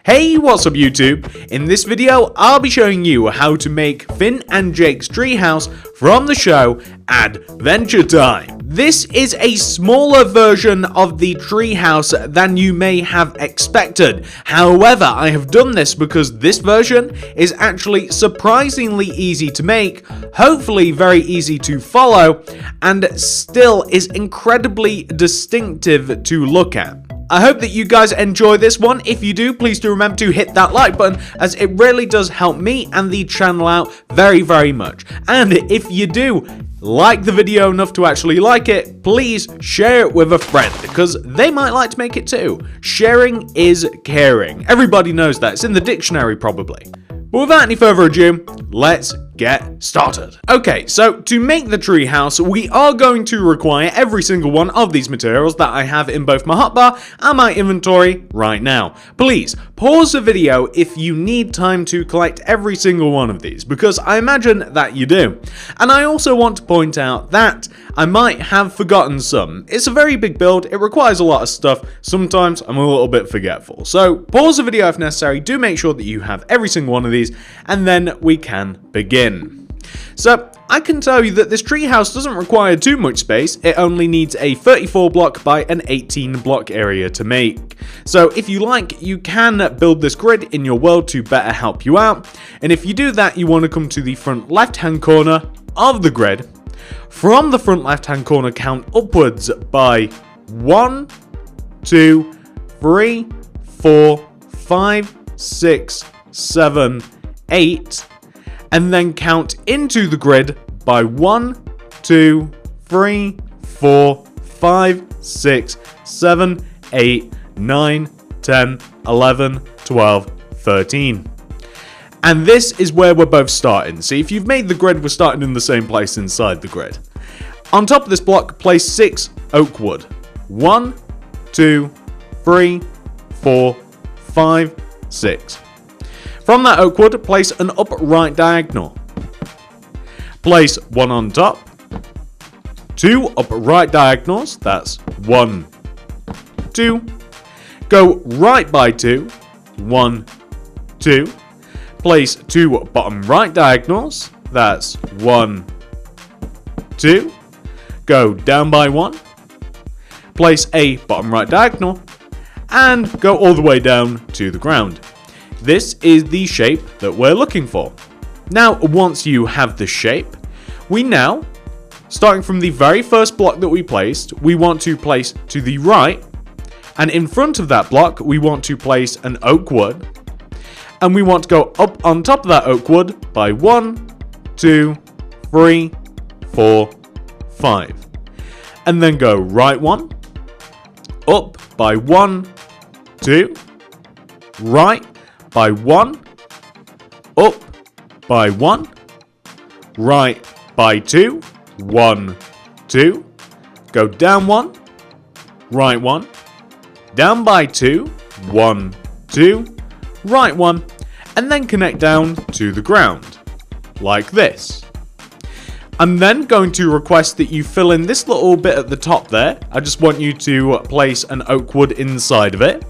Hey, what's up YouTube? In this video, I'll be showing you how to make Finn and Jake's treehouse from the show Adventure Time. This is a smaller version of the treehouse than you may have expected. However, I have done this because this version is actually surprisingly easy to make, hopefully very easy to follow, and still is incredibly distinctive to look at. I hope that you guys enjoy this one. If you do, please do remember to hit that like button, as it really does help me and the channel out very, very much. And if you do like the video enough to actually like it, please share it with a friend, because they might like to make it too. Sharing is caring. Everybody knows that. It's in the dictionary probably. But without any further ado, let's get started. Okay, so to make the treehouse, we are going to require every single one of these materials that I have in both my hotbar and my inventory right now. Please pause the video if you need time to collect every single one of these, because I imagine that you do. And I also want to point out that I might have forgotten some. It's a very big build, it requires a lot of stuff, sometimes I'm a little bit forgetful. So pause the video if necessary, do make sure that you have every single one of these, and then we can begin. So I can tell you that this treehouse doesn't require too much space. It only needs a 34 block by an 18 block area to make. So if you like, you can build this grid in your world to better help you out. And if you do that, you want to come to the front left hand corner of the grid. From the front left hand corner, count upwards by 1, 2, 3, 4, 5, 6, 7, 8, and then count into the grid by 1, 2, 3, 4, 5, 6, 7, 8, 9, 10, 11, 12, 13. And this is where we're both starting. See, if you've made the grid, we're starting in the same place inside the grid. On top of this block, place 6 oak wood. 1, 2, 3, 4, 5, 6. From that oak wood, place an upright diagonal. Place 1 on top, 2 upright diagonals, that's 1, 2. Go right by 2, 1, 2. Place 2 bottom right diagonals, that's 1, 2. Go down by 1. Place a bottom right diagonal, and go all the way down to the ground. This is the shape that we're looking for. Now, once you have the shape, we now, starting from the very first block that we placed, we want to place to the right, and in front of that block, we want to place an oak wood, and we want to go up on top of that oak wood by 1, 2, 3, 4, 5. And then go right 1, up by 1, 2, right by 1, up by 1, right by 2, 1, 2, go down 1, right 1, down by 2, 1, 2, right 1, and then connect down to the ground, like this. I'm then going to request that you fill in this little bit at the top there. I just want you to place an oak wood inside of it.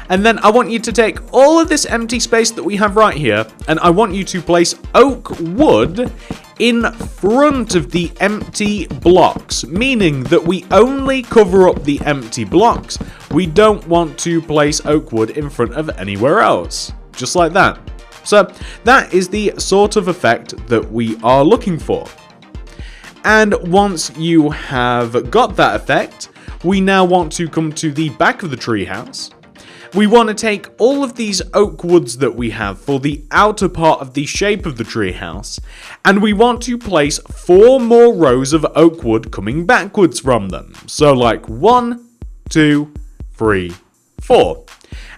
And then I want you to take all of this empty space that we have right here, and I want you to place oak wood in front of the empty blocks, meaning that we only cover up the empty blocks. We don't want to place oak wood in front of anywhere else, just like that. So that is the sort of effect that we are looking for. And once you have got that effect, we now want to come to the back of the treehouse. We want to take all of these oak woods that we have for the outer part of the shape of the treehouse, and we want to place 4 more rows of oak wood coming backwards from them. So like 1, 2, 3, 4.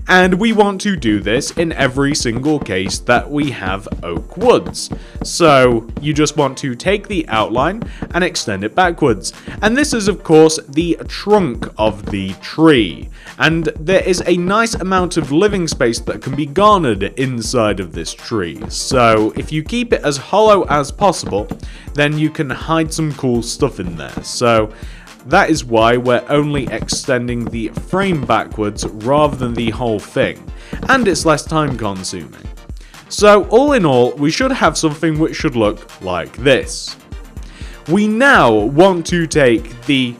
And we want to do this in every single case that we have oak woods. So you just want to take the outline and extend it backwards. And this is of course the trunk of the tree. And there is a nice amount of living space that can be garnered inside of this tree. So if you keep it as hollow as possible, then you can hide some cool stuff in there. So That is why we're only extending the frame backwards rather than the whole thing, and it's less time consuming. So all in all, we should have something which should look like this. We now want to take the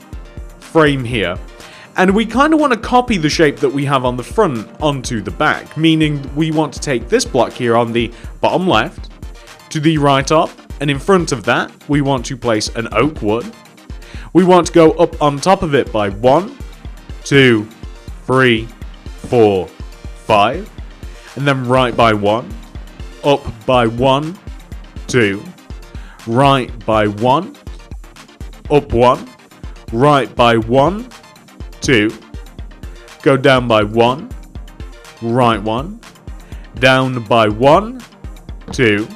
frame here, and we kind of want to copy the shape that we have on the front onto the back, meaning we want to take this block here on the bottom left to the right up, and in front of that we want to place an oak wood. We want to go up on top of it by 1, 2, 3, 4, 5, and then right by 1, up by 1, 2, right by 1, up 1, right by 1, 2, go down by 1, right 1, down by 1, 2,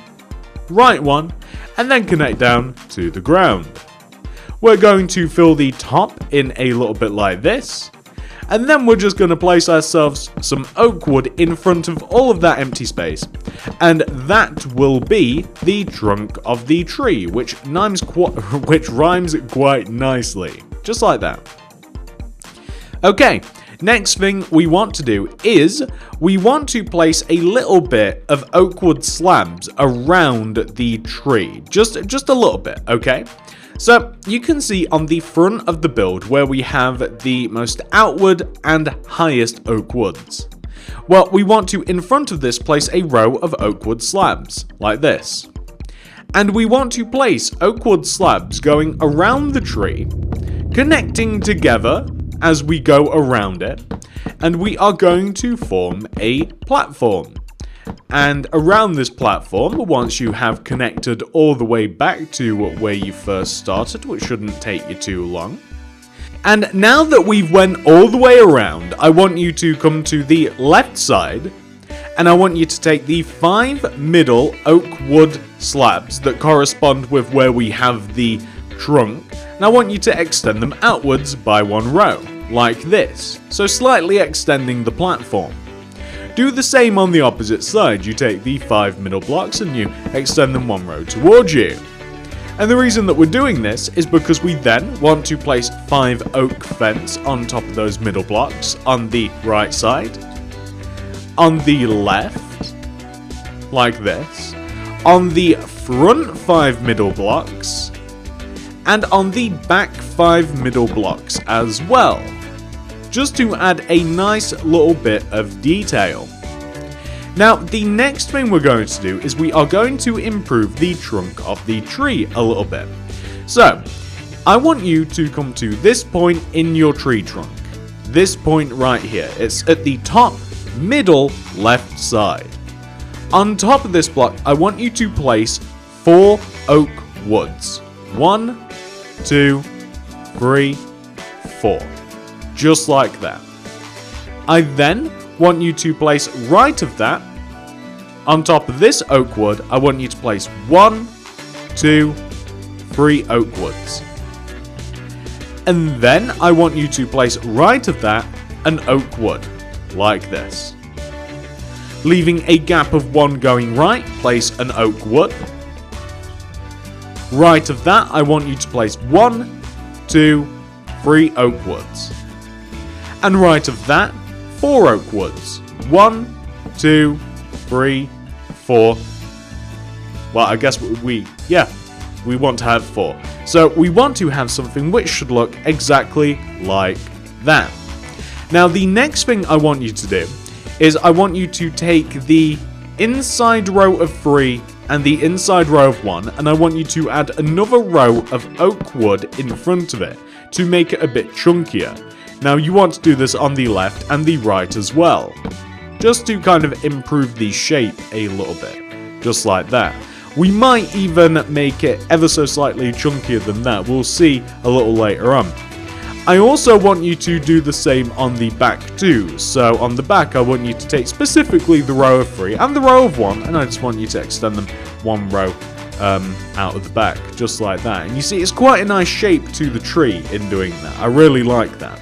right 1, and then connect down to the ground. We're going to fill the top in a little bit like this, and then we're just going to place ourselves some oak wood in front of all of that empty space, and that will be the trunk of the tree, which rhymes quite nicely, just like that. Okay, next thing we want to do is we want to place a little bit of oak wood slabs around the tree, just a little bit, okay? So you can see on the front of the build where we have the most outward and highest oak woods. Well, we want to, in front of this, place a row of oak wood slabs, like this. And we want to place oak wood slabs going around the tree, connecting together as we go around it, and we are going to form a platform. And around this platform, once you have connected all the way back to where you first started, which shouldn't take you too long. And now that we've went all the way around, I want you to come to the left side, and I want you to take the 5 middle oak wood slabs that correspond with where we have the trunk, and I want you to extend them outwards by 1 row, like this, so slightly extending the platform. Do the same on the opposite side. You take the 5 middle blocks and you extend them 1 row towards you. And the reason that we're doing this is because we then want to place 5 oak fence on top of those middle blocks on the right side, on the left, like this, on the front 5 middle blocks, and on the back 5 middle blocks as well, just to add a nice little bit of detail. Now, the next thing we're going to do is we are going to improve the trunk of the tree a little bit. So, I want you to come to this point in your tree trunk. This point right here. It's at the top, middle, left side. On top of this block, I want you to place 4 oak woods. 1, 2, 3, 4. Just like that. I then want you to place right of that, on top of this oak wood, I want you to place 1, 2, 3 oak woods. And then I want you to place right of that an oak wood, like this. Leaving a gap of 1 going right, place an oak wood. Right of that, I want you to place 1, 2, 3 oak woods. And right of that, 4 oak woods. 1, 2, 3, 4. Well, I guess we want to have 4. So we want to have something which should look exactly like that. Now, the next thing I want you to do is I want you to take the inside row of 3 and the inside row of 1, and I want you to add another row of oak wood in front of it to make it a bit chunkier. Now, you want to do this on the left and the right as well, just to kind of improve the shape a little bit, just like that. We might even make it ever so slightly chunkier than that. We'll see a little later on. I also want you to do the same on the back too. So on the back, I want you to take specifically the row of 3 and the row of 1, and I just want you to extend them 1 row out of the back, just like that. And you see, it's quite a nice shape to the tree in doing that. I really like that.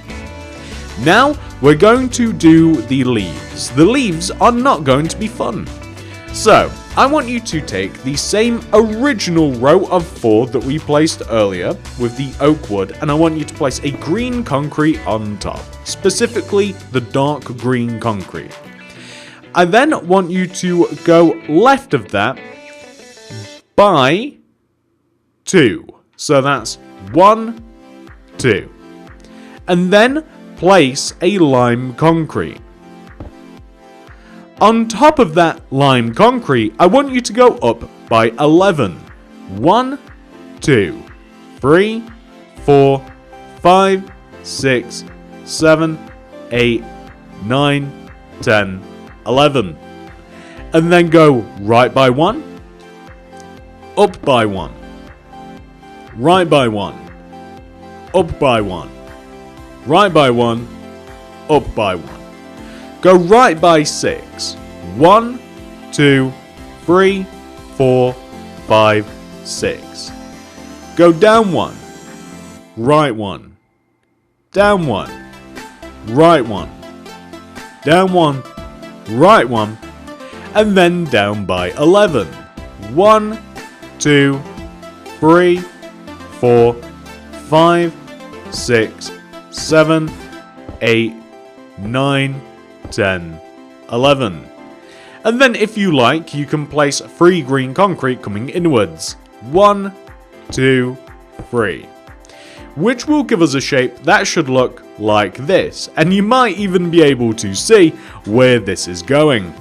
Now, we're going to do the leaves. The leaves are not going to be fun. So, I want you to take the same original row of 4 that we placed earlier with the oak wood, and I want you to place a green concrete on top, specifically the dark green concrete. I then want you to go left of that by 2. So that's 1, 2. And then place a lime concrete. On top of that lime concrete, I want you to go up by 11. 1, 2, 3, 4, 5, 6, 7, 8, 9, 10, 11. And then go right by 1, up by 1, right by 1, up by 1, right by 1, up by 1. Go right by 6. 1, 2, 3, 4, 5, 6. Go down 1, right 1, down 1, right 1, down 1, right 1, and then down by 11. 1, 2, 3, 4, 5, 6, 7, 8, 9, 10, 11. And then if you like, you can place 3 green concrete coming inwards. 1, 2, 3. Which will give us a shape that should look like this. And you might even be able to see where this is going.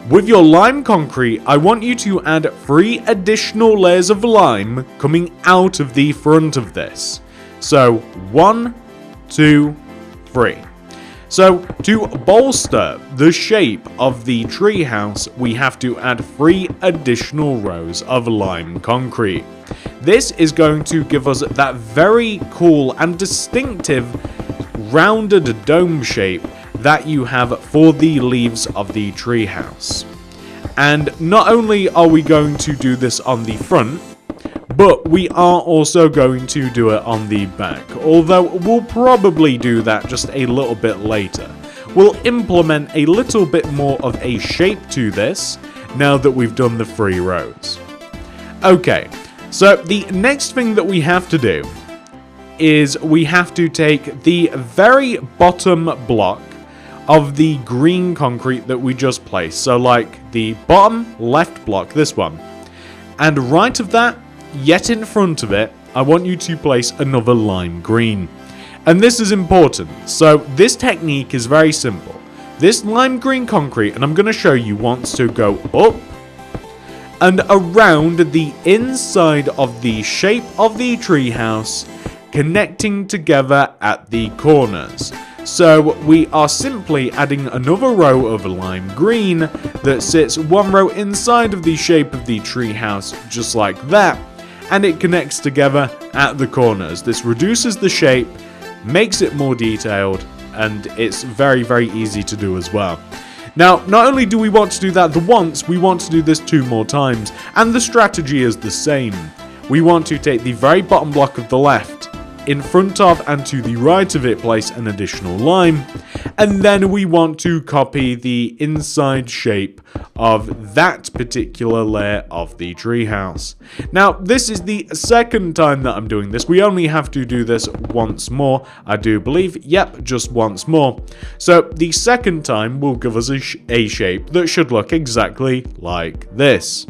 With your lime concrete, I want you to add 3 additional layers of lime coming out of the front of this. So 1, 2, 3. So, to bolster the shape of the treehouse, we have to add 3 additional rows of lime concrete. This is going to give us that very cool and distinctive rounded dome shape that you have for the leaves of the treehouse. And not only are we going to do this on the front, but we are also going to do it on the back, although we'll probably do that just a little bit later. We'll implement a little bit more of a shape to this now that we've done the 3 rows. Okay, so the next thing that we have to do is we have to take the very bottom block of the green concrete that we just placed. So like the bottom left block, this one, and right of that, yet in front of it, I want you to place another lime green. And this is important. So this technique is very simple. This lime green concrete, and I'm going to show you, wants to go up and around the inside of the shape of the treehouse, connecting together at the corners. So we are simply adding another row of lime green that sits 1 row inside of the shape of the treehouse, just like that. And it connects together at the corners. This reduces the shape, makes it more detailed, and it's very, very easy to do as well. Now, not only do we want to do that the once, we want to do this 2 more times, and the strategy is the same. We want to take the very bottom block of the left, in front of and to the right of it place an additional lime, and then we want to copy the inside shape of that particular layer of the treehouse. Now, this is the second time that I'm doing this. We only have to do this once more, I do believe. Yep, just once more. So the second time will give us a shape that should look exactly like this.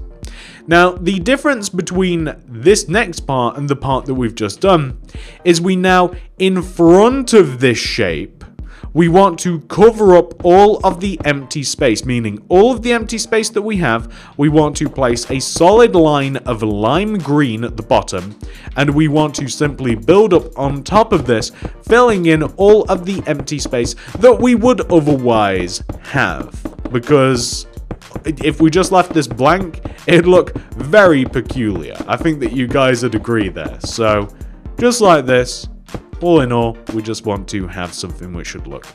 Now, the difference between this next part and the part that we've just done is we now, in front of this shape, we want to cover up all of the empty space, meaning all of the empty space that we have, we want to place a solid line of lime green at the bottom, and we want to simply build up on top of this, filling in all of the empty space that we would otherwise have, because if we just left this blank, it'd look very peculiar. I think that you guys would agree there. So, just like this, all in all, we just want to have something which should look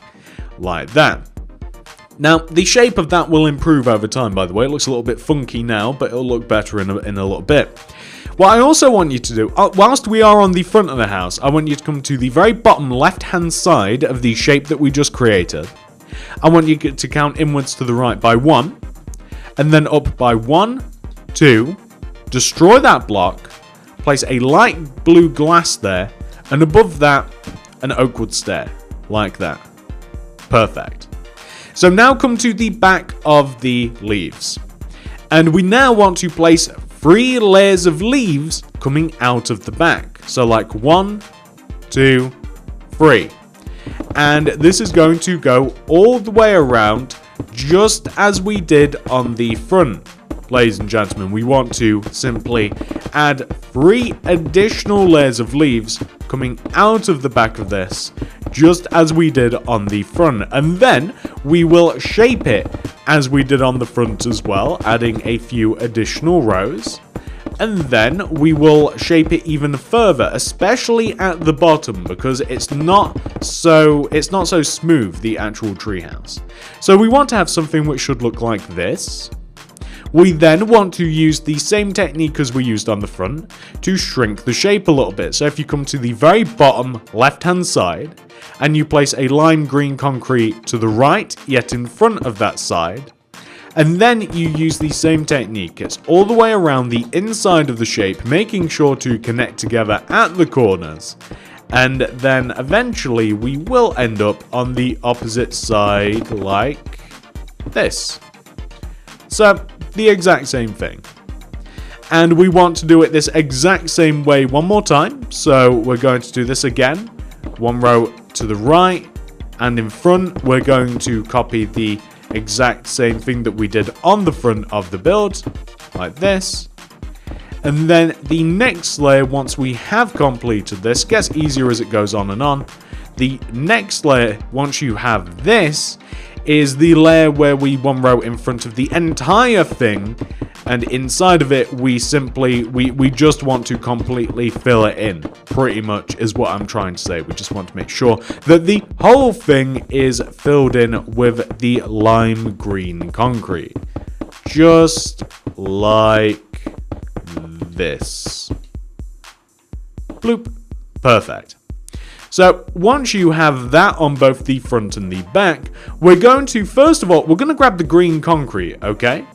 like that. Now, the shape of that will improve over time, by the way. It looks a little bit funky now, but it'll look better in a little bit. What I also want you to do, whilst we are on the front of the house, I want you to come to the very bottom left-hand side of the shape that we just created. I want you to count inwards to the right by 1. and then up by 1, 2, destroy that block, place a light blue glass there, and above that, an oak wood stair, like that. Perfect. So now come to the back of the leaves. And we now want to place 3 layers of leaves coming out of the back. So like 1, 2, 3. And this is going to go all the way around, just as we did on the front. Ladies and gentlemen, we want to simply add 3 additional layers of leaves coming out of the back of this, just as we did on the front. And then we will shape it as we did on the front as well, adding a few additional rows. And then we will shape it even further, especially at the bottom, because it's not so smooth, the actual treehouse. So we want to have something which should look like this. We then want to use the same technique as we used on the front to shrink the shape a little bit. So if you come to the very bottom left-hand side and you place a lime green concrete to the right, yet in front of that side, and then you use the same technique. It's all the way around the inside of the shape, making sure to connect together at the corners. And then eventually we will end up on the opposite side like this. So the exact same thing. And we want to do it this exact same way one more time. So we're going to do this again. 1 row to the right, and in front we're going to copy the exact same thing that we did on the front of the build, like this. And then the next layer, once we have completed this, gets easier as it goes on and on. The next layer, once you have this, is the layer where we 1 row in front of the entire thing, and inside of it we simply we just want to completely fill it in, pretty much is what I'm trying to say. We just want to make sure that the whole thing is filled in with the lime green concrete, just like this. Bloop. Perfect. So once you have that on both the front and the back, we're going to, first of all, we're going to grab the green concrete, okay?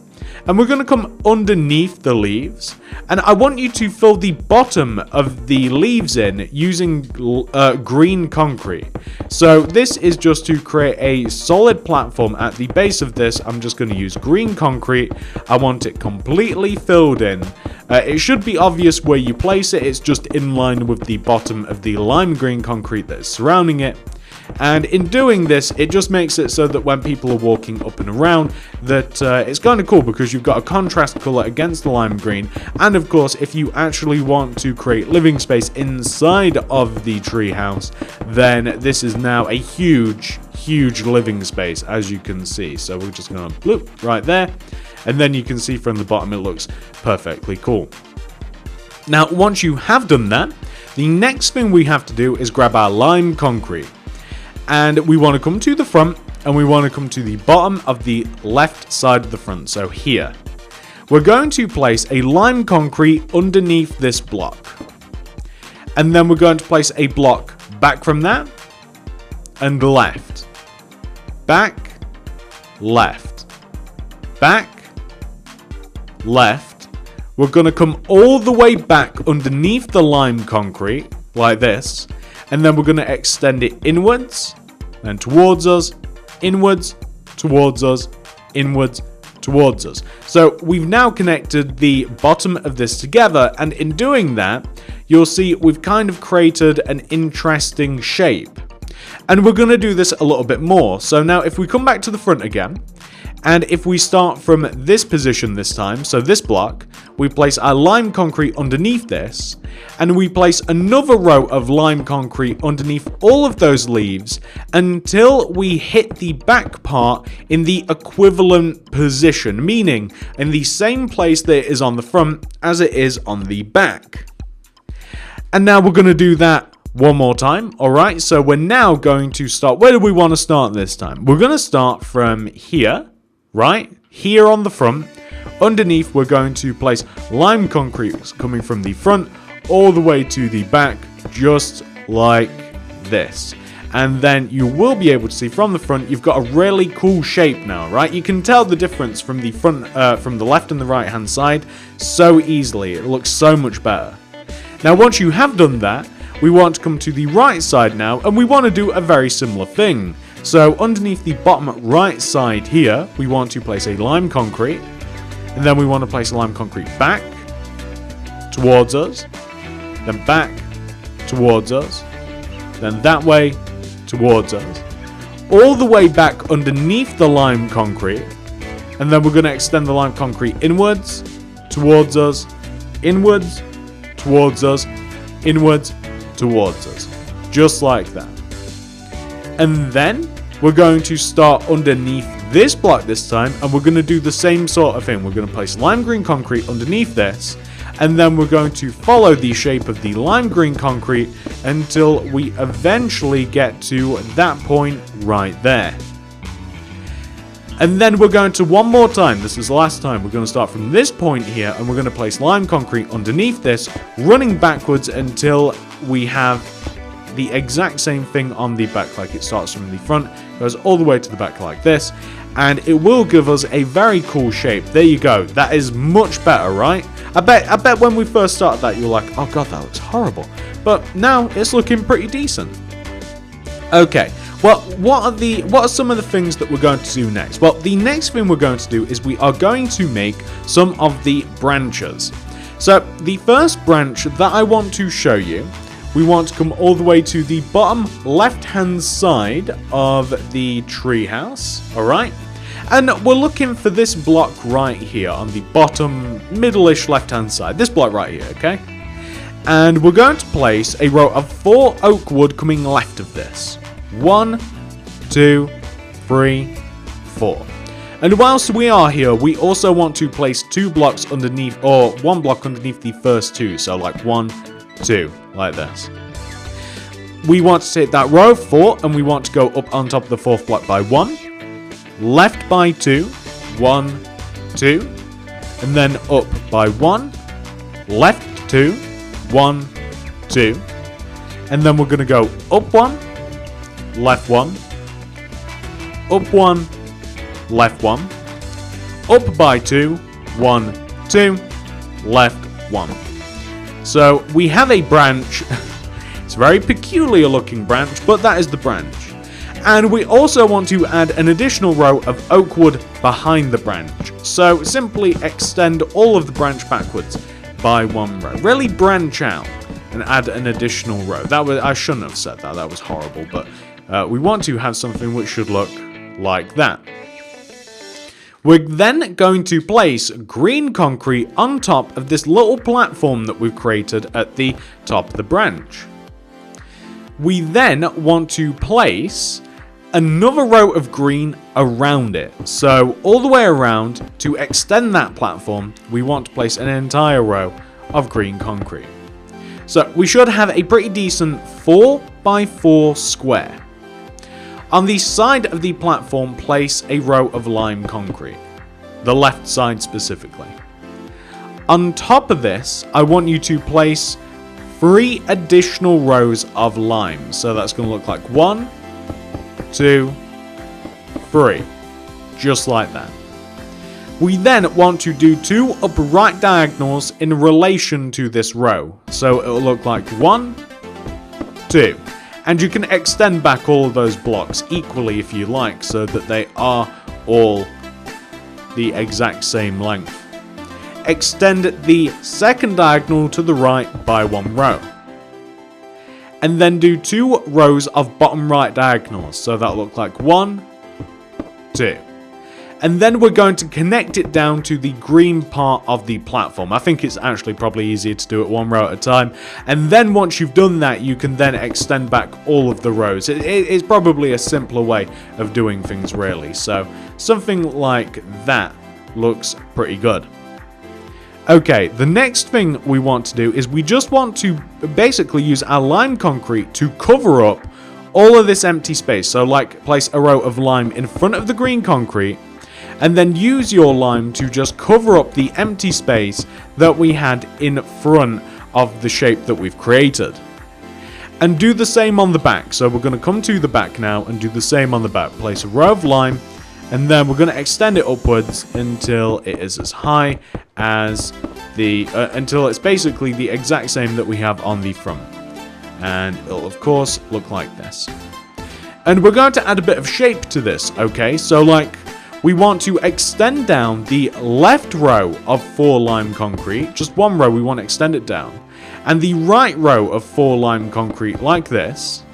And we're going to come underneath the leaves. And I want you to fill the bottom of the leaves in using green concrete. So this is just to create a solid platform. At the base of this, I'm just going to use green concrete. I want it completely filled in. It should be obvious where you place it. It's just in line with the bottom of the lime green concrete that's surrounding it. And in doing this, it just makes it so that when people are walking up and around, that it's kind of cool because you've got a contrast color against the lime green. And of course, if you actually want to create living space inside of the treehouse, then this is now a huge living space, as you can see. So we're just going to bloop right there. And then you can see from the bottom, it looks perfectly cool. Now, once you have done that, the next thing we have to do is grab our lime concrete. And we want to come to the front, and we want to come to the bottom of the left side of the front, so here. We're going to place a lime concrete underneath this block. And then we're going to place a block back from that, and left. Back, left. Back, left. We're going to come all the way back underneath the lime concrete, like this. And then we're going to extend it inwards, and towards us, inwards, towards us, inwards, towards us. So we've now connected the bottom of this together, and in doing that, you'll see we've kind of created an interesting shape. And we're going to do this a little bit more. So now if we come back to the front again, and if we start from this position this time, so this block, we place our lime concrete underneath this, and we place another row of lime concrete underneath all of those leaves until we hit the back part in the equivalent position, meaning in the same place that it is on the front as it is on the back. And now we're going to do that one more time. Alright, so we're now going to start. Where do we want to start this time? We're going to start from here. Right here on the front. Underneath, we're going to place lime concrete coming from the front all the way to the back, just like this. And then you will be able to see from the front, you've got a really cool shape now, right? You can tell the difference from the front, from the left and the right hand side so easily. It looks so much better. Now, once you have done that, we want to come to the right side now, and we want to do a very similar thing. So underneath the bottom right side here, we want to place a lime concrete, and then we want to place a lime concrete back towards us, then back towards us, then that way towards us, all the way back underneath the lime concrete, and then we're going to extend the lime concrete inwards, towards us, inwards, towards us, inwards, towards us, just like that. And then we're going to start underneath this block this time, and we're going to do the same sort of thing. We're going to place lime green concrete underneath this, and then we're going to follow the shape of the lime green concrete until we eventually get to that point right there. And then we're going to one more time, this is the last time, we're going to start from this point here, and we're going to place lime concrete underneath this, running backwards until we have the exact same thing on the back. Like it starts from the front, goes all the way to the back like this, and it will give us a very cool shape. There you go. That is much better, right? I bet when we first started that, you're like, oh god, that looks horrible. But now it's looking pretty decent. Okay, well, what are some of the things that we're going to do next? Well, the next thing we're going to do is we are going to make some of the branches. So the first branch that I want to show you, we want to come all the way to the bottom left-hand side of the treehouse, all right? And we're looking for this block right here on the bottom middle-ish left-hand side, this block right here, okay? And we're going to place a row of 4 oak wood coming left of this. 1, 2, 3, 4. And whilst we are here, we also want to place 2 blocks underneath, or 1 block underneath the first 2, so like 1, 2, like this. We want to take that row of 4, and we want to go up on top of the 4th block by 1, left by 2, 1, 2, and then up by 1, left 2, 1, 2, and then we're going to go up 1, left 1, up 1, left 1, up by 2, 1, 2, left 1. So we have a branch. It's a very peculiar looking branch, but that is the branch. And we also want to add an additional row of oak wood behind the branch. So simply extend all of the branch backwards by 1 row. Really branch out and add an additional row. I shouldn't have said that. That was horrible. But we want to have something which should look like that. We're then going to place green concrete on top of this little platform that we've created at the top of the branch. We then want to place another row of green around it. So all the way around, to extend that platform, we want to place an entire row of green concrete. So we should have a pretty decent 4x4 square. On the side of the platform, place a row of lime concrete. The left side specifically. On top of this, I want you to place 3 additional rows of lime. So that's going to look like 1, 2, 3. Just like that. We then want to do 2 upright diagonals in relation to this row. So it will look like 1, 2. And you can extend back all of those blocks equally if you like, so that they are all the exact same length. Extend the second diagonal to the right by 1 row. And then do 2 rows of bottom right diagonals. So that'll look like 1, 2. And then we're going to connect it down to the green part of the platform. I think it's actually probably easier to do it 1 row at a time. And then once you've done that, you can then extend back all of the rows. It's probably a simpler way of doing things, really. So something like that looks pretty good. Okay, the next thing we want to do is we just want to basically use our lime concrete to cover up all of this empty space. So like place a row of lime in front of the green concrete, and then use your lime to just cover up the empty space that we had in front of the shape that we've created. And do the same on the back. So we're going to come to the back now and do the same on the back. Place a row of lime, and then we're going to extend it upwards until it is as high as the... until it's basically the exact same that we have on the front. And it'll, of course, look like this. And we're going to add a bit of shape to this, okay? So, like, we want to extend down the left row of 4 lime concrete. Just one row, we want to extend it down. And the right row of 4 lime concrete like this.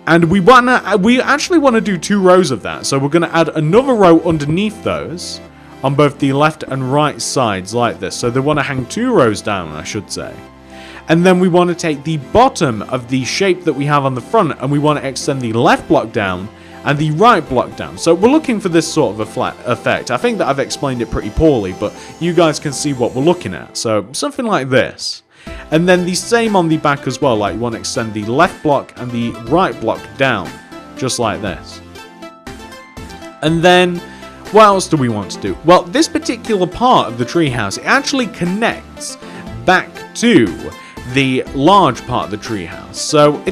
And we actually want to do 2 rows of that. So we're going to add another row underneath those on both the left and right sides like this. So they want to hang 2 rows down, I should say. And then we want to take the bottom of the shape that we have on the front and we want to extend the left block down and the right block down. So we're looking for this sort of a flat effect. I think that I've explained it pretty poorly, but you guys can see what we're looking at. So something like this. And then the same on the back as well, like you want to extend the left block and the right block down, just like this. And then, what else do we want to do? Well, this particular part of the treehouse, it actually connects back to the large part of the treehouse. So,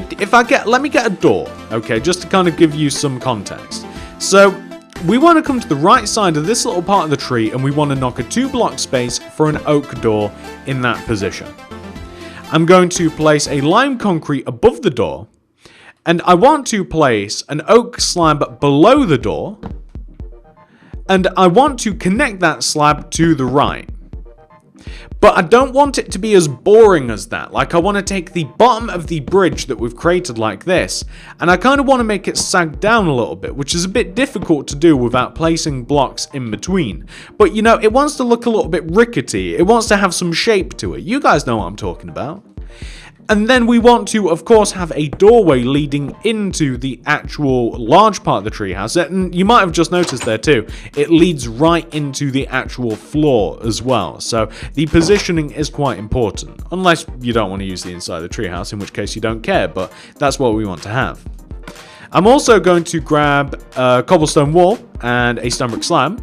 let me get a door, okay, just to kind of give you some context. So, we want to come to the right side of this little part of the tree, and we want to knock a 2-block space for an oak door in that position. I'm going to place a lime concrete above the door, and I want to place an oak slab below the door, and I want to connect that slab to the right. But I don't want it to be as boring as that. Like, I want to take the bottom of the bridge that we've created like this, and I kind of want to make it sag down a little bit, which is a bit difficult to do without placing blocks in between. But, you know, it wants to look a little bit rickety. It wants to have some shape to it. You guys know what I'm talking about. And then we want to, of course, have a doorway leading into the actual large part of the treehouse. And you might have just noticed there too, it leads right into the actual floor as well. So the positioning is quite important, unless you don't want to use the inside of the treehouse, in which case you don't care, but that's what we want to have. I'm also going to grab a cobblestone wall and a stone brick slab.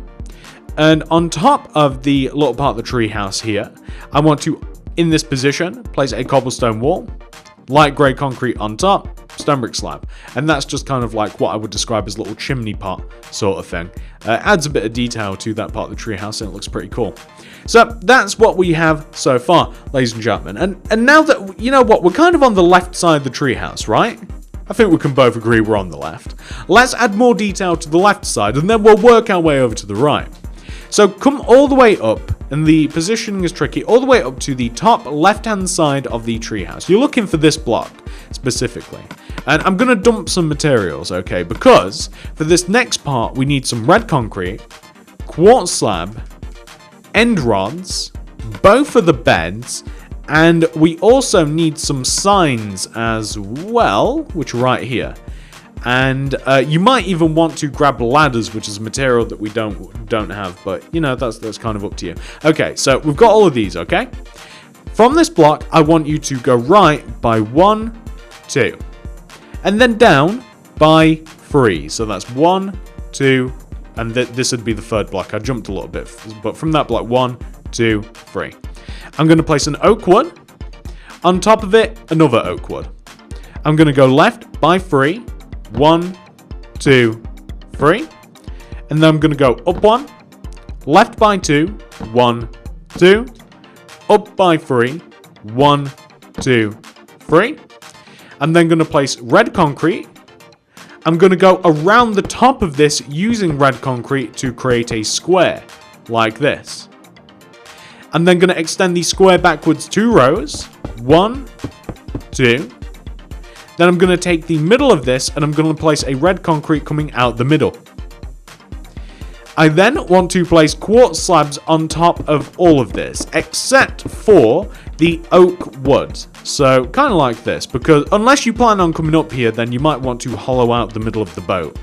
And on top of the little part of the treehouse here, I want to, in this position, place a cobblestone wall, light grey concrete on top, stone brick slab. And that's just kind of like what I would describe as a little chimney pot sort of thing. Adds a bit of detail to that part of the treehouse and it looks pretty cool. So that's what we have so far, ladies and gentlemen. And now that, you know what, we're kind of on the left side of the treehouse, right? I think we can both agree we're on the left. Let's add more detail to the left side and then we'll work our way over to the right. So come all the way up, and the positioning is tricky, all the way up to the top left-hand side of the treehouse. You're looking for this block, specifically. And I'm going to dump some materials, okay, because for this next part, we need some red concrete, quartz slab, end rods, both for the beds, and we also need some signs as well, which are right here. And you might even want to grab ladders, which is a material that we don't have, but you know, that's kind of up to you. Okay, so we've got all of these, okay? From this block, I want you to go right by 1, 2, and then down by 3. So that's 1, 2, and this would be the third block. I jumped a little bit, but from that block, 1, 2, 3. I'm going to place an oak wood. On top of it, another oak wood. I'm going to go left by 3. 1, 2, 3. And then I'm going to go up 1, left by 2, 1, 2, up by 3, 1, 2, 3. I'm then going to place red concrete. I'm going to go around the top of this using red concrete to create a square, like this. I'm then going to extend the square backwards 2 rows, 1, 2. Then I'm going to take the middle of this and I'm going to place a red concrete coming out the middle. I then want to place quartz slabs on top of all of this, except for the oak wood. So kind of like this, because unless you plan on coming up here, then you might want to hollow out the middle of the boat.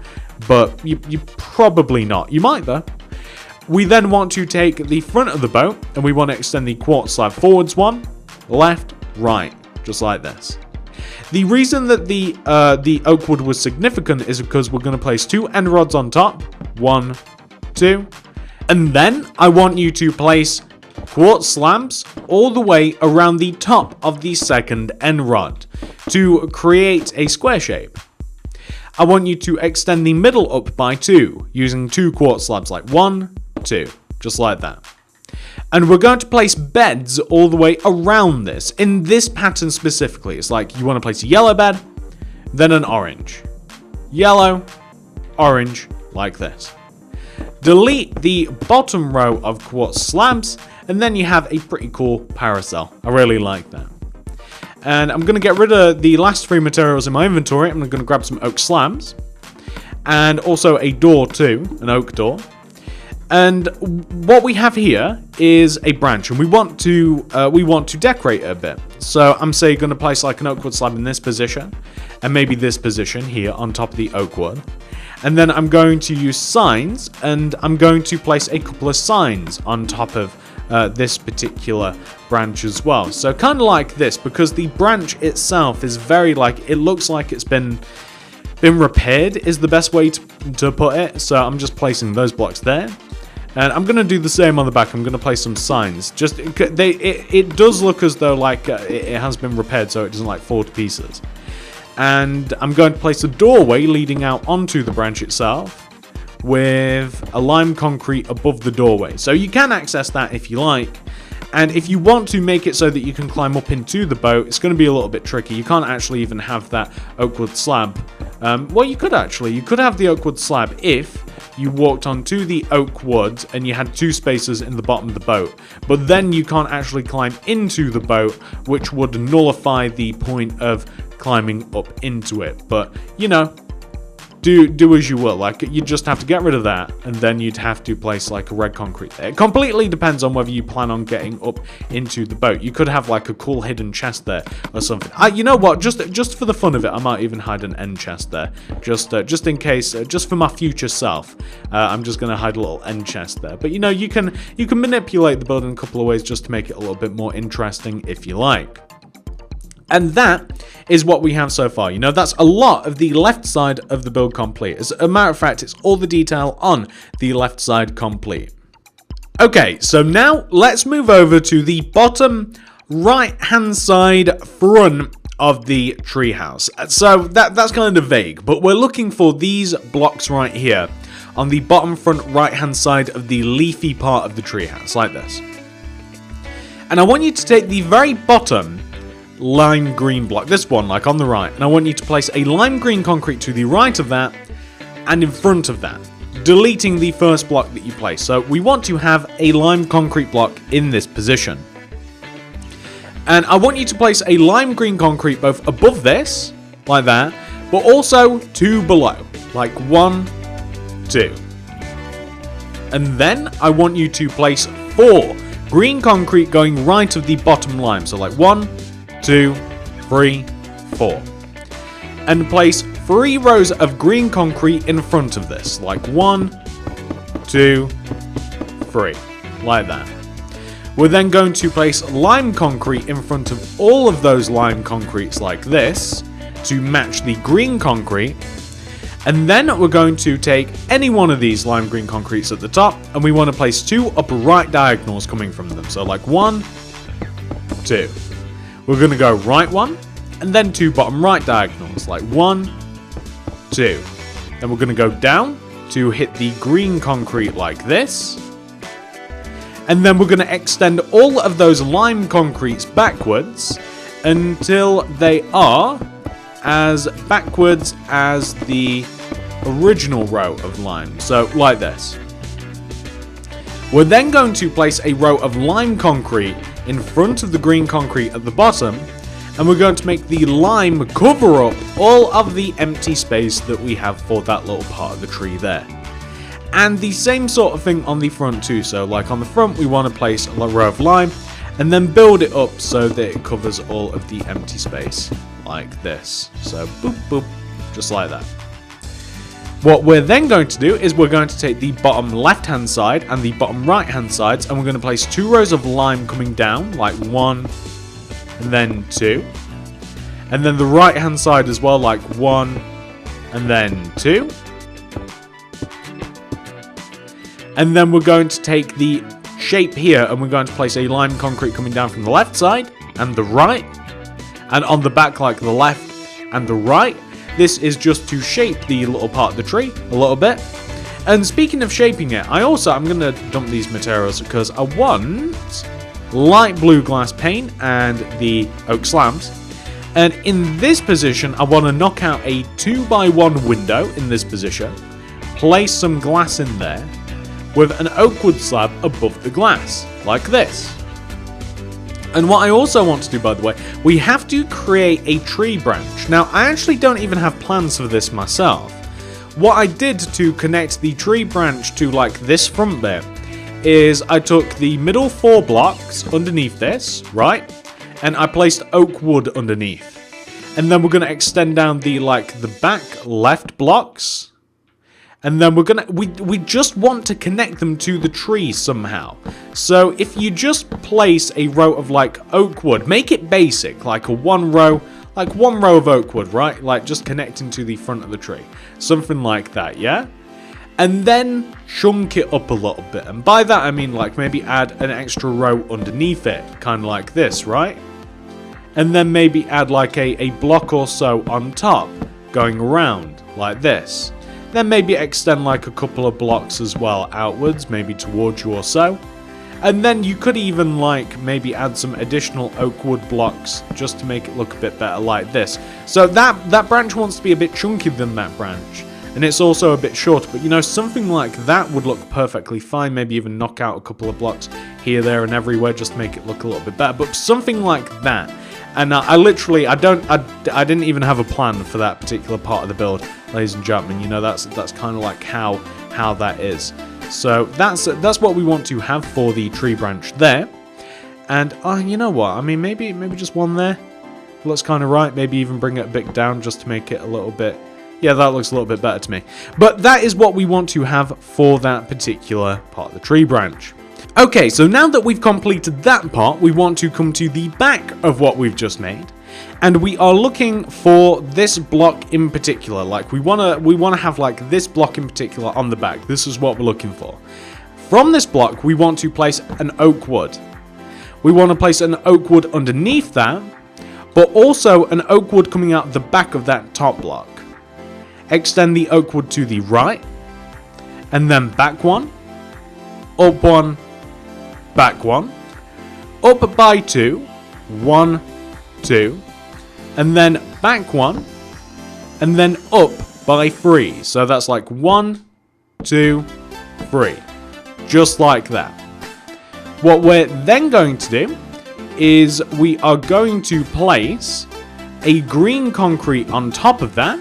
But you probably not. You might though. We then want to take the front of the boat and we want to extend the quartz slab forwards 1, left, right, just like this. The reason that the oak wood was significant is because we're going to place 2 end rods on top, 1, 2, and then I want you to place quartz slabs all the way around the top of the second end rod to create a square shape. I want you to extend the middle up by 2 using 2 quartz slabs, like 1, 2, just like that. And we're going to place beds all the way around this, in this pattern specifically. It's like you want to place a yellow bed, then an orange. Yellow, orange, like this. Delete the bottom row of quartz slabs, and then you have a pretty cool parasol. I really like that. And I'm going to get rid of the last 3 materials in my inventory. I'm going to grab some oak slabs, and also a door too, an oak door. And what we have here is a branch, and we want to decorate it a bit. So I'm going to place like an oak wood slab in this position, and maybe this position here on top of the oak wood. And then I'm going to use signs, and I'm going to place a couple of signs on top of this particular branch as well. So kind of like this, because the branch itself is very it looks like it's been repaired is the best way to put it. So I'm just placing those blocks there. And I'm going to do the same on the back. I'm going to place some signs. It does look as though it has been repaired, so it doesn't fall to pieces. And I'm going to place a doorway leading out onto the branch itself with a lime concrete above the doorway. So you can access that if you like. And if you want to make it so that you can climb up into the boat, it's going to be a little bit tricky. You can't actually even have that oak wood slab. Well, you could actually. You could have the oak wood slab if you walked onto the oak wood and you had 2 spaces in the bottom of the boat. But then you can't actually climb into the boat, which would nullify the point of climbing up into it. But, you know, do as you will. You just have to get rid of that, and then you'd have to place a red concrete there. It completely depends on whether you plan on getting up into the boat. You could have a cool hidden chest there or something. You know what? Just for the fun of it, I might even hide an end chest there, just in case, just for my future self. I'm just gonna hide a little end chest there. But you know, you can manipulate the build in a couple of ways just to make it a little bit more interesting if you like. And that is what we have so far. You know, that's a lot of the left side of the build complete. As a matter of fact, it's all the detail on the left side complete. Okay, so now let's move over to the bottom right-hand side front of the treehouse. So that's kind of vague, but we're looking for these blocks right here on the bottom front right-hand side of the leafy part of the treehouse, like this. And I want you to take the very bottom lime green block, this one on the right, and I want you to place a lime green concrete to the right of that and in front of that, deleting the first block that you place. So we want to have a lime concrete block in this position, and I want you to place a lime green concrete both above this, like that, but also 2 below, 1, 2. And then I want you to place 4 green concrete going right of the bottom lime, so 1, 2, 3, 4. And place 3 rows of green concrete in front of this, 1, 2, 3, like that. We're then going to place lime concrete in front of all of those lime concretes like this to match the green concrete. And then we're going to take any one of these lime green concretes at the top, and we want to place 2 upper right diagonals coming from them. So 1, 2. We're going to go right 1, and then 2 bottom right diagonals, 1, 2. Then we're going to go down to hit the green concrete like this. And then we're going to extend all of those lime concretes backwards until they are as backwards as the original row of lime. So like this. We're then going to place a row of lime concrete in front of the green concrete at the bottom, and we're going to make the lime cover up all of the empty space that we have for that little part of the tree there. And the same sort of thing on the front too. So on the front, we want to place a row of lime and then build it up so that it covers all of the empty space like this. So boop boop, just like that. What we're then going to do is we're going to take the bottom left hand side and the bottom right hand sides, and we're going to place 2 rows of lime coming down, 1 and then 2, and then the right hand side as well, 1 and then 2. And then we're going to take the shape here, and we're going to place a lime concrete coming down from the left side and the right, and on the back like the left and the right. This is just to shape the little part of the tree a little bit. And speaking of shaping it, I'm going to dump these materials because I want light blue glass pane and the oak slabs. And in this position, I want to knock out a 2x1 window in this position, place some glass in there with an oak wood slab above the glass, like this. And what I also want to do, by the way, we have to create a tree branch. Now, I actually don't even have plans for this myself. What I did to connect the tree branch to like this front bit is I took the middle 4 blocks underneath this, right? And I placed oak wood underneath. And then we're going to extend down the back left blocks. And then we just want to connect them to the tree somehow. So if you just place a row of oak wood, make it basic, like one row of oak wood, right? Like just connecting to the front of the tree. Something like that, yeah? And then chunk it up a little bit. And by that I mean maybe add an extra row underneath it, kind of like this, right? And then maybe add a block or so on top, going around like this. Then maybe extend a couple of blocks as well outwards, maybe towards you or so. And then you could even maybe add some additional oak wood blocks just to make it look a bit better like this. So that branch wants to be a bit chunkier than that branch. And it's also a bit shorter, but something like that would look perfectly fine. Maybe even knock out a couple of blocks here, there, and everywhere just to make it look a little bit better. But something like that. And I didn't even have a plan for that particular part of the build, ladies and gentlemen. That's kind of how that is. So that's what we want to have for the tree branch there. And you know what? I mean, maybe just one there looks kind of right. Maybe even bring it a bit down just to make it a little bit. Yeah, that looks a little bit better to me. But that is what we want to have for that particular part of the tree branch. Okay, so now that we've completed that part, we want to come to the back of what we've just made. And we are looking for this block in particular. We want to have this block in particular on the back. This is what we're looking for. From this block, we want to place an oak wood. We want to place an oak wood underneath that, but also an oak wood coming out the back of that top block. Extend the oak wood to the right, and then back one, up one, back one, up by 2, 1, 2, and then back one, and then up by 3. So that's 1, 2, 3. Just like that. What we're then going to do is we are going to place a green concrete on top of that.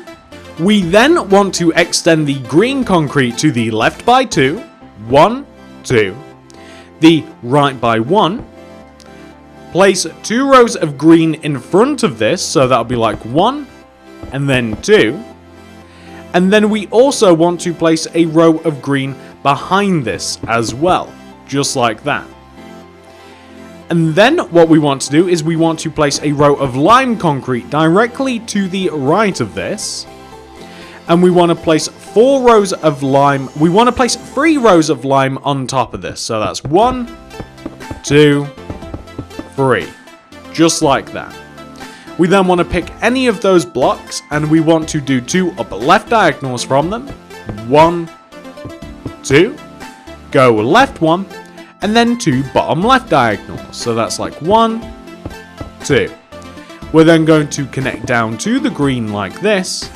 We then want to extend the green concrete to the left by 2, 1, 2, the right by 1, place 2 rows of green in front of this, so that'll be 1 and then 2, and then we also want to place a row of green behind this as well, just like that. And then what we want to do is we want to place a row of lime concrete directly to the right of this. And we want to place 4 rows of lime. We want to place 3 rows of lime on top of this. So that's 1, 2, 3. Just like that. We then want to pick any of those blocks and we want to do 2 upper left diagonals from them. 1, 2. Go left 1. And then 2 bottom left diagonals. So that's 1, 2. We're then going to connect down to the green like this.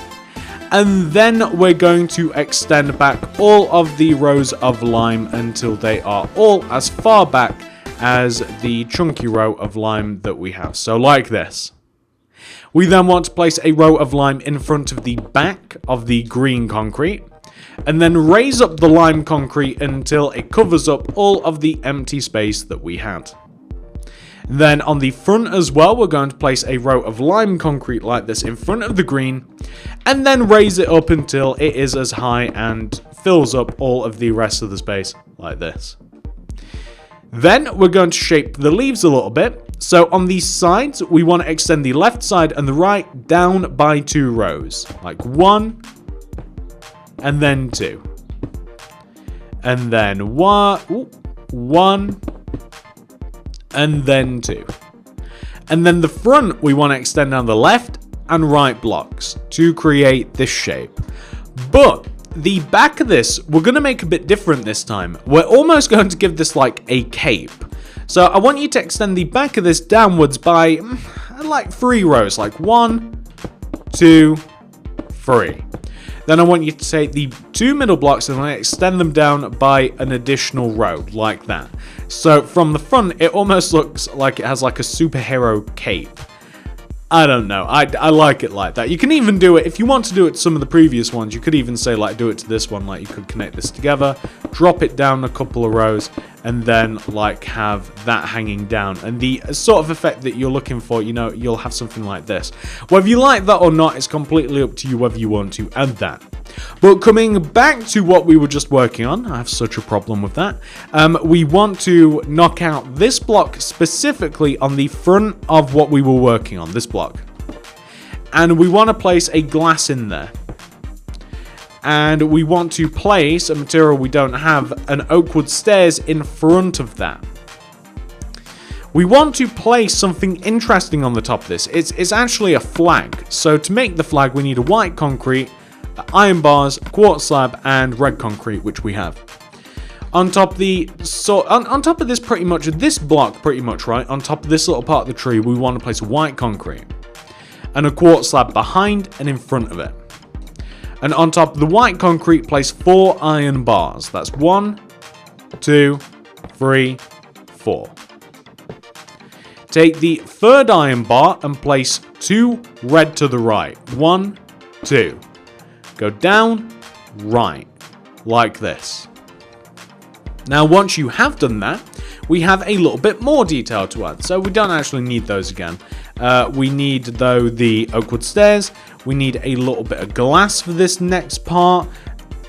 And then we're going to extend back all of the rows of lime until they are all as far back as the chunky row of lime that we have. So like this. We then want to place a row of lime in front of the back of the green concrete. And then raise up the lime concrete until it covers up all of the empty space that we had. Then on the front as well, we're going to place a row of lime concrete like this in front of the green, and then raise it up until it is as high and fills up all of the rest of the space like this. Then we're going to shape the leaves a little bit. So on these sides, we want to extend the left side and the right down by 2 rows, like 1 and then 2. And then 1, 1, and then 2. And then the front, we want to extend down the left and right blocks to create this shape. But the back of this, we're going to make a bit different this time. We're almost going to give this like a cape. So I want you to extend the back of this downwards by like 3 rows, like 1, 2, 3. Then I want you to take the 2 middle blocks and extend them down by an additional row, like that. So from the front, it almost looks like it has like a superhero cape. I don't know. I like it like that. You can even do it, if you want to do it to some of the previous ones, you could even say like do it to this one, like you could connect this together, drop it down a couple of rows, and then like have that hanging down. And the sort of effect that you're looking for, you know, you'll have something like this. Whether you like that or not, it's completely up to you whether you want to add that. But coming back to what we were just working on, I have such a problem with that. We want to knock out this block specifically on the front of what we were working on, this block. And we want to place a glass in there. And we want to place a material we don't have, an oak wood stairs in front of that. We want to place something interesting on the top of this. It's actually a flag. So to make the flag, we need a white concrete, iron bars, quartz slab, and red concrete, which we have. On top of this, pretty much this block, pretty much right on top of this little part of the tree, we want to place a white concrete and a quartz slab behind and in front of it. And on top of the white concrete, place 4 iron bars. That's 1, 2, 3, 4. Take the 3rd iron bar and place 2 red to the right. 1, 2. Go down, right, like this. Now, once you have done that, we have a little bit more detail to add. So we don't actually need those again. We need, though, the oak wood stairs. We need a little bit of glass for this next part.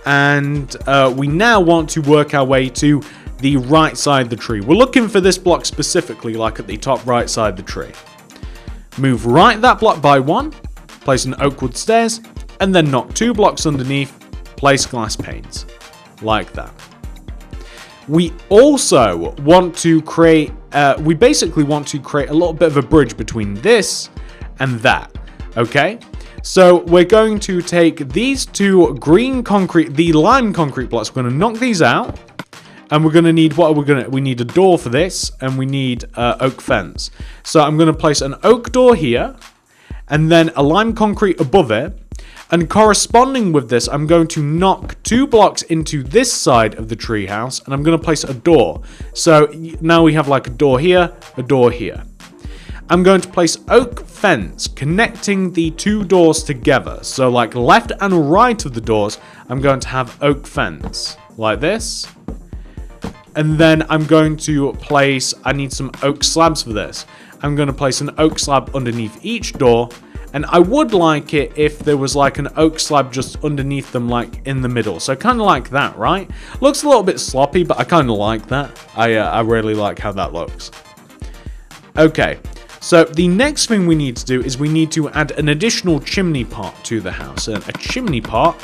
And we now want to work our way to the right side of the tree. We're looking for this block specifically, like at the top right side of the tree. Move right that block by 1, place an oak wood stairs, and then knock 2 blocks underneath, place glass panes, like that. We also want to create, we basically want to create a little bit of a bridge between this and that, okay? So we're going to take these 2 green concrete, the lime concrete blocks, we're going to knock these out, and we're going to need, we need a door for this, and we need oak fence. So I'm going to place an oak door here, and then a lime concrete above it. And corresponding with this, I'm going to knock 2 blocks into this side of the treehouse, and I'm going to place a door. So now we have like a door here, a door here. I'm going to place oak fence connecting the 2 doors together. So like left and right of the doors, I'm going to have oak fence like this. And then I'm going to place, I need some oak slabs for this. I'm going to place an oak slab underneath each door. And I would like it if there was like an oak slab just underneath them, like in the middle. So kind of like that, right? Looks a little bit sloppy, but I kind of like that. I really like how that looks. Okay, so the next thing we need to do is we need to add an additional chimney part to the house. And a chimney part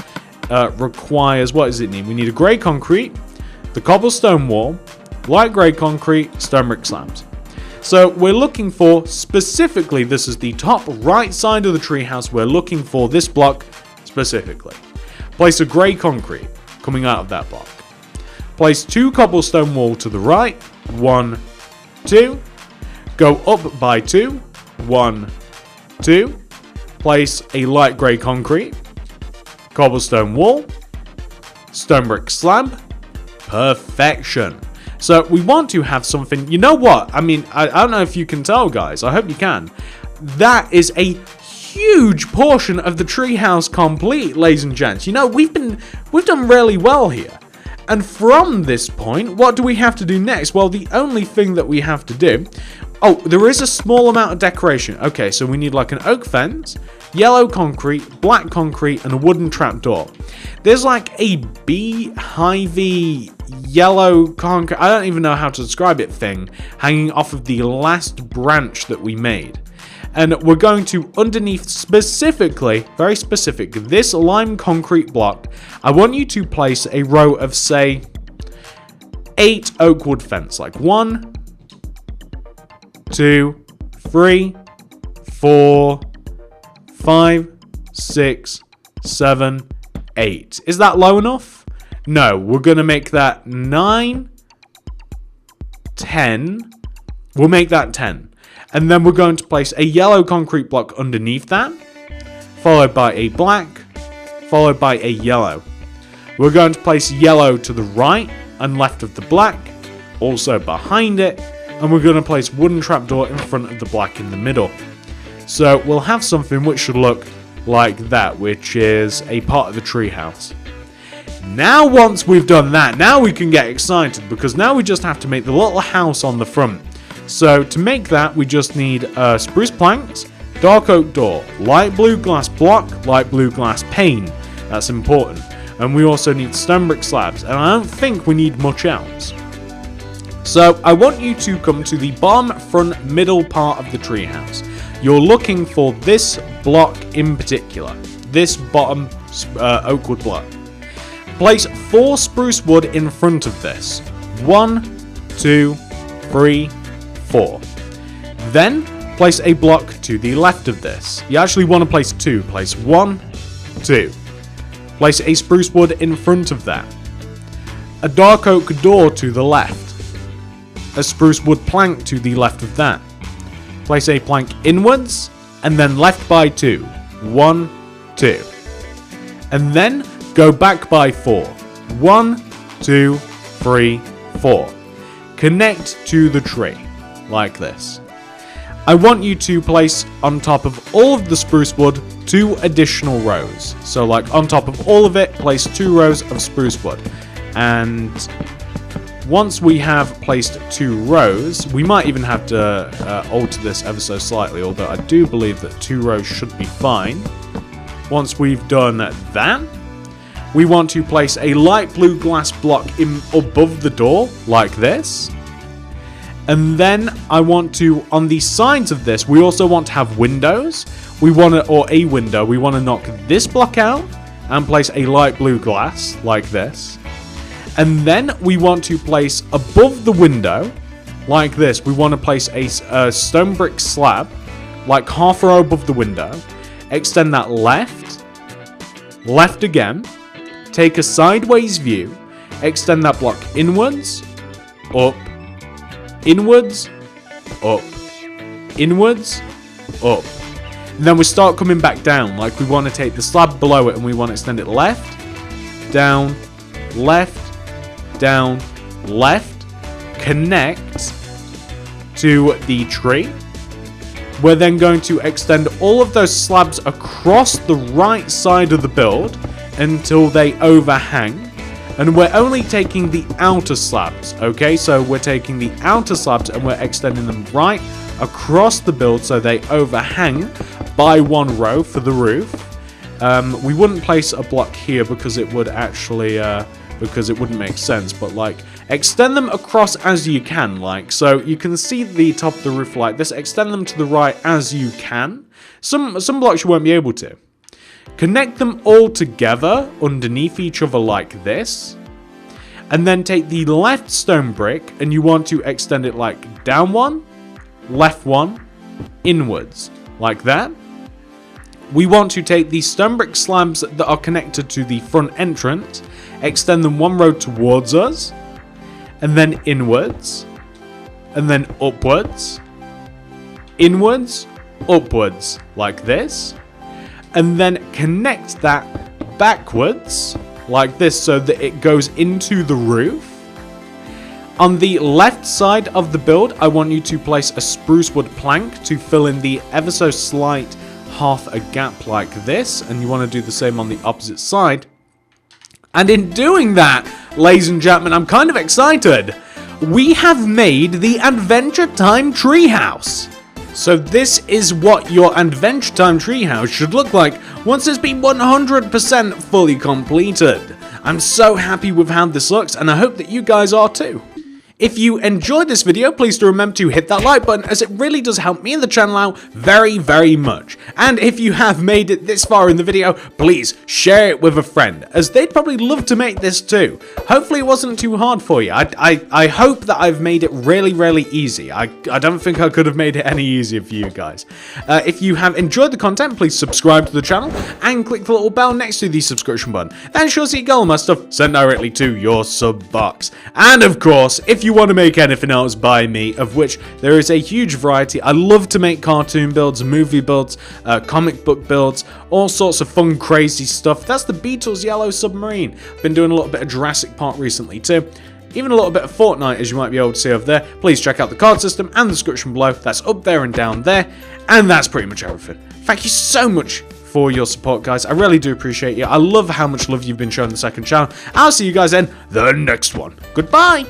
requires, what does it need? We need a grey concrete, the cobblestone wall, light grey concrete, stone brick slabs. So we're looking for, specifically, this is the top right side of the treehouse, we're looking for this block specifically. Place a grey concrete coming out of that block. Place 2 cobblestone wall to the right, 1, 2. Go up by 2, 1, 2. Place a light grey concrete, cobblestone wall, stone brick slab, perfection. So we want to have something, you know what? I mean, I don't know if you can tell, guys. I hope you can. That is a huge portion of the treehouse complete, ladies and gents. You know, we've done really well here. And from this point, what do we have to do next? Well, the only thing that we have to do, oh, there is a small amount of decoration. Okay, so we need like an oak fence, yellow concrete, black concrete, and a wooden trapdoor. There's like a beehive-y yellow concrete, I don't even know how to describe it, thing hanging off of the last branch that we made. And we're going to, underneath specifically, very specific, this lime concrete block, I want you to place a row of, say, 8 oak wood fence. Like 1, 2, 3, 4, 5, 6, 7, 8. Is that low enough? No, we're going to make that 9, 10. We'll make that 10. And then we're going to place a yellow concrete block underneath that, followed by a black, followed by a yellow. We're going to place yellow to the right and left of the black, also behind it, and we're going to place wooden trapdoor in front of the black in the middle. So we'll have something which should look like that, which is a part of the treehouse. Now once we've done that, now we can get excited, because now we just have to make the little house on the front. So to make that, we just need spruce planks, dark oak door, light blue glass block, light blue glass pane. That's important. And we also need stone brick slabs, and I don't think we need much else. So I want you to come to the bottom, front, middle part of the treehouse. You're looking for this block in particular, this bottom oak wood block. Place 4 spruce wood in front of this. 1, 2, 3, 4. Then place a block to the left of this. You actually want to place 2. Place 1, 2. Place a spruce wood in front of that. A dark oak door to the left. A spruce wood plank to the left of that. Place a plank inwards and then left by 2. 1, 2. And then go back by 4. 1, 2, 3, 4. Connect to the tree, like this. I want you to place on top of all of the spruce wood 2 additional rows. So like on top of all of it, place 2 rows of spruce wood. And once we have placed 2 rows, we might even have to alter this ever so slightly, although I do believe that 2 rows should be fine. Once we've done that, we want to place a light blue glass block above the door, like this. And then I want to, on the sides of this, we also want to have windows. We want to, or a window, we want to knock this block out and place a light blue glass, like this. And then we want to place above the window, like this, we want to place a stone brick slab, like half a row above the window. Extend that left, left again, take a sideways view, extend that block inwards, up, inwards, up, inwards, up. And then we start coming back down, like we want to take the slab below it and we want to extend it left, down, left, connect to the tree. We're then going to extend all of those slabs across the right side of the build until they overhang. And we're only taking the outer slabs, okay? So we're taking the outer slabs and we're extending them right across the build so they overhang by 1 row for the roof. We wouldn't place a block here because it would actually, because it wouldn't make sense, but like, extend them across as you can, like, so you can see the top of the roof like this, extend them to the right as you can. Some blocks you won't be able to. Connect them all together underneath each other like this. And then take the left stone brick and you want to extend it like down 1, left 1, inwards, like that. We want to take the stone brick slabs that are connected to the front entrance, extend them 1 row towards us, and then inwards, and then upwards, inwards, upwards, like this. And then connect that backwards, like this, so that it goes into the roof. On the left side of the build, I want you to place a spruce wood plank to fill in the ever so slight half a gap like this, and you want to do the same on the opposite side. And in doing that, ladies and gentlemen, I'm kind of excited. We have made the Adventure Time Treehouse. So this is what your Adventure Time Treehouse should look like once it's been 100% fully completed. I'm so happy with how this looks, and I hope that you guys are too. If you enjoyed this video, please do remember to hit that like button, as it really does help me and the channel out very, very much. And if you have made it this far in the video, please share it with a friend, as they'd probably love to make this too. Hopefully it wasn't too hard for you. I hope that I've made it really, really easy. I don't think I could have made it any easier for you guys. If you have enjoyed the content, please subscribe to the channel and click the little bell next to the subscription button. That ensures that you get all my stuff sent directly to your sub box. And of course, if you want to make anything else by me, of which there is a huge variety, I love to make cartoon builds, movie builds, comic book builds, all sorts of fun, crazy stuff. That's the Beatles Yellow Submarine. I've been doing a little bit of Jurassic Park recently too. Even a little bit of Fortnite, as you might be able to see over there. Please check out the card system and the description below. That's up there and down there. And that's pretty much everything. Thank you so much for your support, guys. I really do appreciate you. I love how much love you've been showing the second channel. I'll see you guys in the next one. Goodbye.